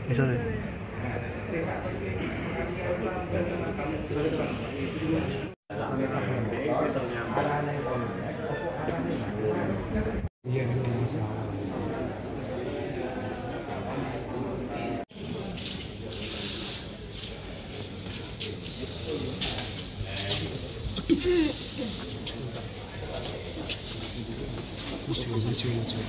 Misalnya. lucu.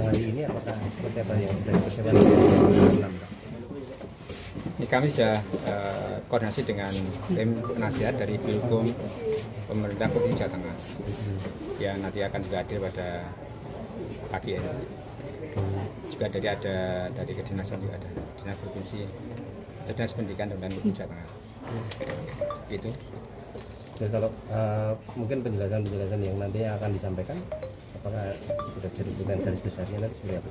Hari ini apakah seperti apa yang dari persiapan? Ini kami sudah koordinasi dengan tim penasihat dari Bilkom pemerintah Provinsi Jawa Tengah yang nanti akan juga hadir pada pagi ini. Juga dari kedinasan juga ada dinas provinsi, dinas pendidikan dan Provinsi Jawa Tengah. Gitu. Dan kalau mungkin penjelasan yang nanti akan disampaikan, apakah sudah bisa diberikan garis besarnya nanti seperti apa?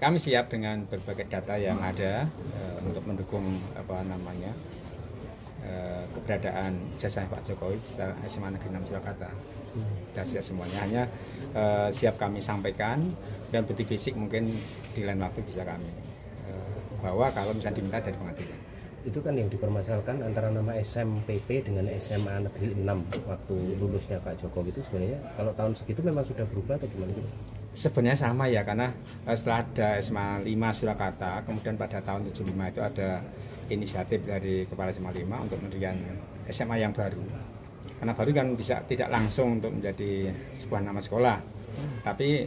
Kami siap dengan berbagai data yang ada untuk mendukung keberadaan jasa Pak Jokowi beserta SMA Negeri 6 Surakarta. Sudah siap semuanya, hanya siap kami sampaikan dan bukti fisik mungkin di lain waktu bisa kami bawa kalau misalnya diminta dari pengadilan. Itu kan yang dipermasalahkan antara nama SMPP dengan SMA Negeri 6 waktu lulusnya Pak Jokowi itu sebenarnya kalau tahun segitu memang sudah berubah atau gimana gitu? Sebenarnya sama ya, karena setelah ada SMA 5 Surakarta, kemudian pada tahun 75 itu ada inisiatif dari Kepala SMA 5 untuk mendirikan SMA yang baru. Karena baru kan bisa tidak langsung untuk menjadi sebuah nama sekolah, tapi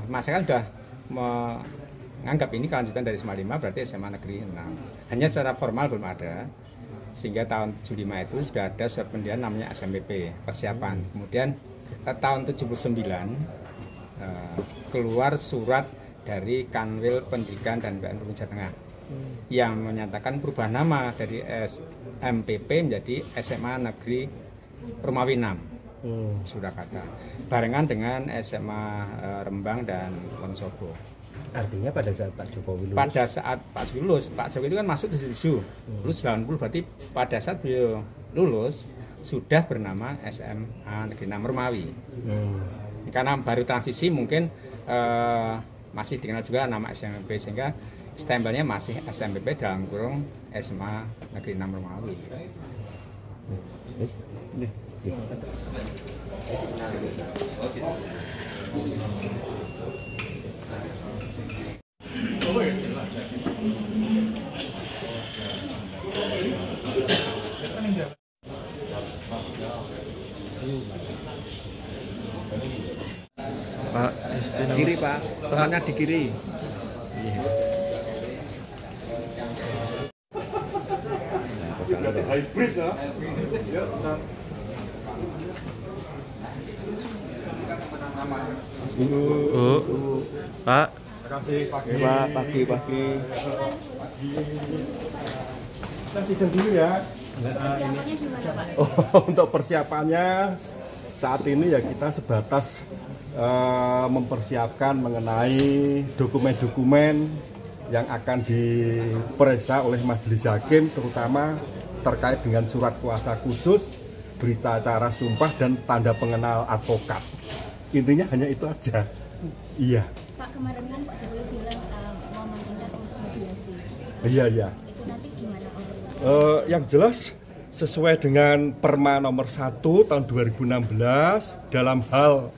masyarakat sudah menganggap ini kelanjutan dari SMA 5 berarti SMA Negeri 6. Hanya secara formal belum ada, sehingga tahun 75 itu sudah ada surat pendirian namanya SMPP persiapan. Kemudian tahun 79 keluar surat dari Kanwil Pendidikan dan Kebudayaan Provinsi Jawa Tengah yang menyatakan perubahan nama dari SMPP menjadi SMA Negeri Romawi 6 Surakarta, barengan dengan SMA Rembang dan Wonosobo. Artinya pada saat Pak Jokowi lulus? Pada saat Pak Jokowi lulus, Pak Jokowi itu kan masuk di situ, lulus 90, berarti pada saat beliau lulus sudah bernama SMA Negeri 6 Romawi. Karena baru transisi mungkin masih dikenal juga nama SMPP, sehingga stempelnya masih SMPP dalam kurung SMA Negeri 6 Romawi. Pak, Kiri Pak, tangannya di kiri. Hybrid ya. Pak. Terima kasih pagi. Pak, pagi. Kita sidang dulu ya. Untuk persiapannya saat ini ya kita sebatas mempersiapkan mengenai dokumen-dokumen yang akan diperiksa oleh majelis hakim, terutama terkait dengan surat kuasa khusus, berita acara sumpah, dan tanda pengenal advokat. Intinya hanya itu aja. Iya. Pak, kemarin kan Pak Jokowi bilang mau meminta untuk mediasi. Iya. Itu nanti gimana? Yang jelas sesuai dengan Perma nomor 1 tahun 2016 dalam hal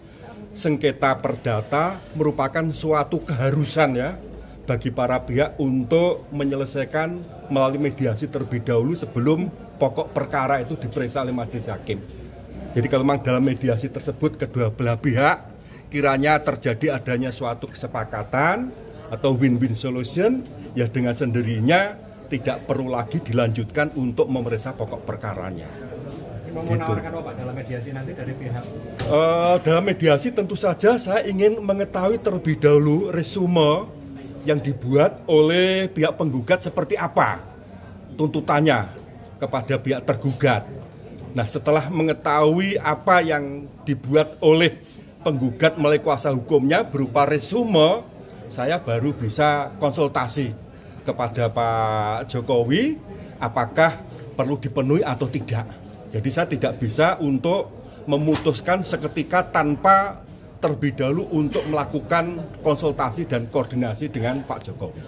sengketa perdata merupakan suatu keharusan ya bagi para pihak untuk menyelesaikan melalui mediasi terlebih dahulu sebelum pokok perkara itu diperiksa oleh majelis hakim. Jadi kalau memang dalam mediasi tersebut kedua belah pihak kiranya terjadi adanya suatu kesepakatan atau win-win solution, ya dengan sendirinya tidak perlu lagi dilanjutkan untuk memeriksa pokok perkaranya. Mau Gitu. menawarkan apa Pak dalam mediasi nanti dari pihak? Dalam mediasi tentu saja saya ingin mengetahui terlebih dahulu resume yang dibuat oleh pihak penggugat seperti apa tuntutannya kepada pihak tergugat. Nah, setelah mengetahui apa yang dibuat oleh penggugat melalui kuasa hukumnya berupa resume, saya baru bisa konsultasi kepada Pak Jokowi apakah perlu dipenuhi atau tidak. Jadi saya tidak bisa untuk memutuskan seketika tanpa terlebih dahulu untuk melakukan konsultasi dan koordinasi dengan Pak Jokowi.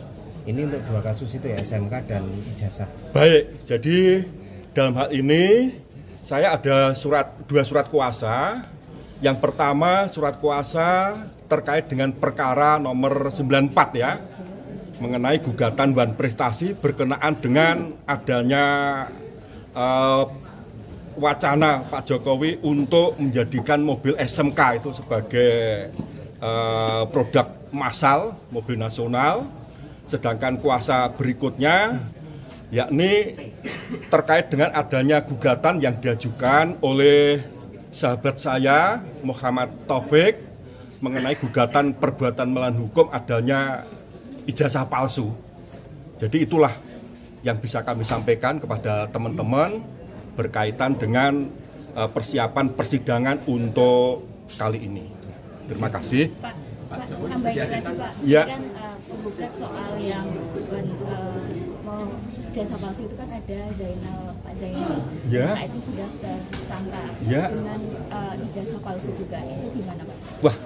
Ini untuk dua kasus itu ya, SMK dan ijazah. Baik, jadi dalam hal ini saya ada dua surat kuasa. Yang pertama surat kuasa terkait dengan perkara nomor 94 ya, mengenai gugatan Wan Prestasi berkenaan dengan adanya wacana Pak Jokowi untuk menjadikan mobil SMK itu sebagai produk massal, mobil nasional. Sedangkan kuasa berikutnya yakni terkait dengan adanya gugatan yang diajukan oleh sahabat saya Muhammad Taufik mengenai gugatan perbuatan melawan hukum adanya ijazah palsu. Jadi itulah yang bisa kami sampaikan kepada teman-teman berkaitan dengan persiapan persidangan untuk kali ini. Terima kasih. Pak, tambahin lagi Pak. Ya. Kan penggugat soal yang mau ijazah palsu itu kan ada Pak Zainal. Ya. Nah, itu sudah tersangka Ya. dengan ijazah palsu juga. Itu gimana Pak? Wah,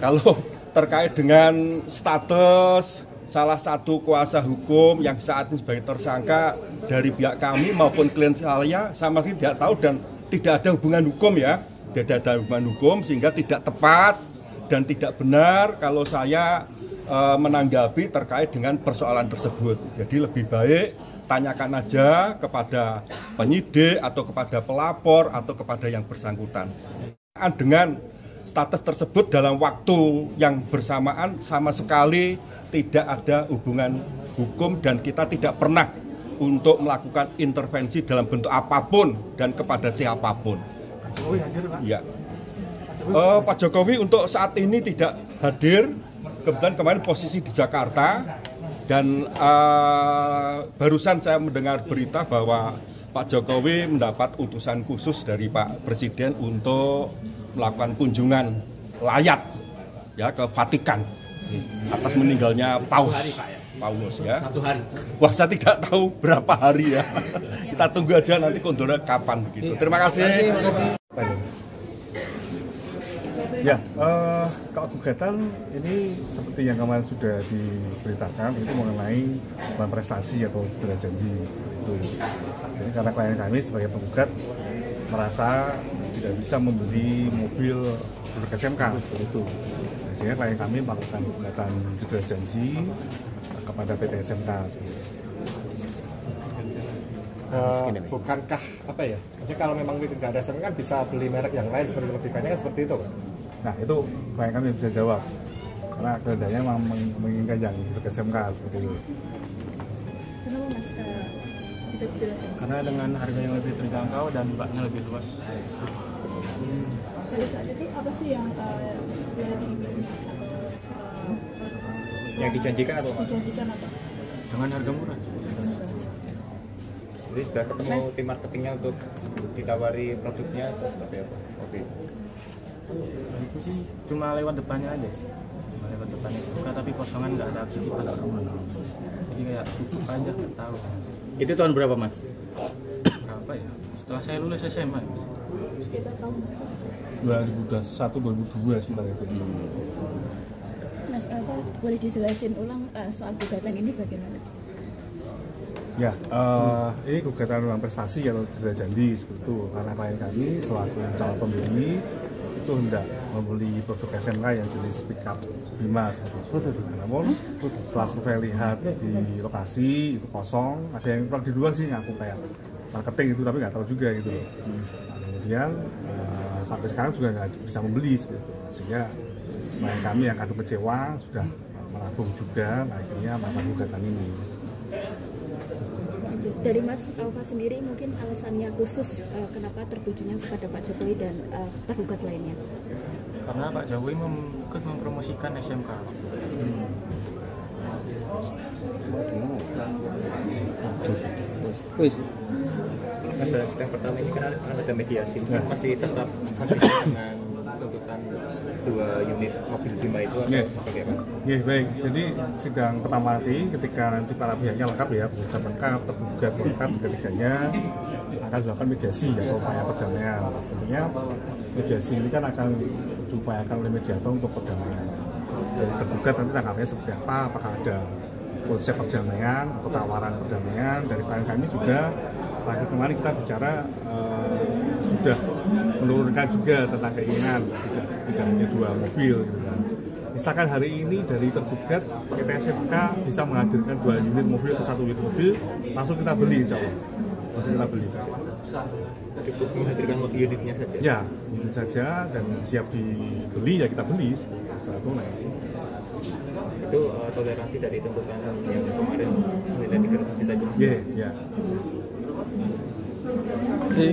kalau terkait dengan status salah satu kuasa hukum yang saat ini sebagai tersangka dari pihak kami maupun klien saya sama sekali tidak tahu dan tidak ada hubungan hukum ya, tidak ada hubungan hukum sehingga tidak tepat dan tidak benar kalau saya menanggapi terkait dengan persoalan tersebut. Jadi lebih baik tanyakan aja kepada penyidik atau kepada pelapor atau kepada yang bersangkutan. Dengan status tersebut dalam waktu yang bersamaan sama sekali tidak ada hubungan hukum dan kita tidak pernah untuk melakukan intervensi dalam bentuk apapun dan kepada siapapun. Ya. Pak Jokowi untuk saat ini tidak hadir, kebetulan kemarin posisi di Jakarta dan barusan saya mendengar berita bahwa Pak Jokowi mendapat utusan khusus dari Pak Presiden untuk melakukan kunjungan layat ya ke Vatikan atas meninggalnya Paulus ya. Satu hari. Wah, saya tidak tahu berapa hari ya. Kita tunggu aja nanti kondornya kapan begitu. Terima kasih. Ya, kalau gugatan ini seperti yang kemarin sudah diberitakan itu mengenai Wan Prestasi atau cedera janji itu. Jadi karena klien kami sebagai penggugat merasa tidak bisa membeli mobil produk SMK seperti itu. Sehingga klien kami melakukan gugatan cedera janji kepada PT SMK. Bukankah apa ya? Maksudnya kalau memang tidak ada SMK kan bisa beli merek yang lain seperti logikanya kan seperti itu kan? Nah itu klien kami bisa jawab karena keadaannya memang menginginkan yang produk SMK seperti itu. Kenapa Mas bisa dijelaskan? Karena dengan harga yang lebih terjangkau dan baknya lebih luas. Pada saat itu apa sih yang istilahnya Yang dijanjikan apa Mas? dijanjikan apa? Dengan harga murah. Jadi sudah ketemu tim marketingnya untuk ditawari produknya atau seperti apa? Oke. Nah, itu sih cuma lewat depannya aja sih. Cuma lewat depannya buka tapi kosongan nggak ada aktivitas. Jadi kayak tutup aja nggak tahu. Itu tahun berapa Mas? Berapa ya? Setelah saya lulus SMA. Mas. Sekitar tahun 2001-2002 sekitar itu. Mas, boleh dijelasin ulang soal gugatan ini bagaimana? Ya, ini gugatan Wan Prestasi atau cedera janji seperti itu karena klien kami selaku calon pembeli itu hendak membeli produk SMK yang jenis pickup Bima seperti itu. Namun setelah survei lihat di lokasi itu kosong, ada yang di luar sih ngaku kayak marketing itu tapi nggak tahu juga gitu. Nah, kemudian sampai sekarang juga nggak bisa membeli seperti itu, sehingga klien kami yang kadang kecewa sudah melabung juga, akhirnya melakukan gugatan ini. Dari Mas Alfa sendiri mungkin alasannya khusus kenapa tertujunya kepada Pak Jokowi dan tergugat lainnya? Karena Pak Jokowi ikut mempromosikan SMK. Mas, dalam sidang pertama ini kan ada mediasi, masih tetap konsisten dengan tuntutan 2 unit mobil Bima itu atau bagaimana? Ya, baik. Jadi sidang pertama nanti ketika nanti para pihaknya lengkap ya, penggugat lengkap, tergugat lengkap, ketiganya akan dilakukan mediasi atau upaya perdamaian. Tentunya mediasi ini kan akan diupayakan oleh mediator untuk perdamaian. Dari tergugat nanti tanggapannya seperti apa, apakah ada konsep perdamaian atau tawaran perdamaian. Dari klien kami juga terakhir kemarin kita bicara sudah menurunkan juga tentang keinginan tidak hanya 2 mobil gitu kan. Misalkan hari ini dari tergugat PT SMK bisa menghadirkan 2 unit mobil atau 1 unit mobil, langsung kita beli insya Allah. Langsung kita beli saja. Cukup menghadirkan mobil unitnya saja? Ya, unit saja dan siap dibeli ya kita beli secara tunai. Itu toleransi dari tuntutan yang kemarin senilai 300 juta itu? Iya, ya. Oke.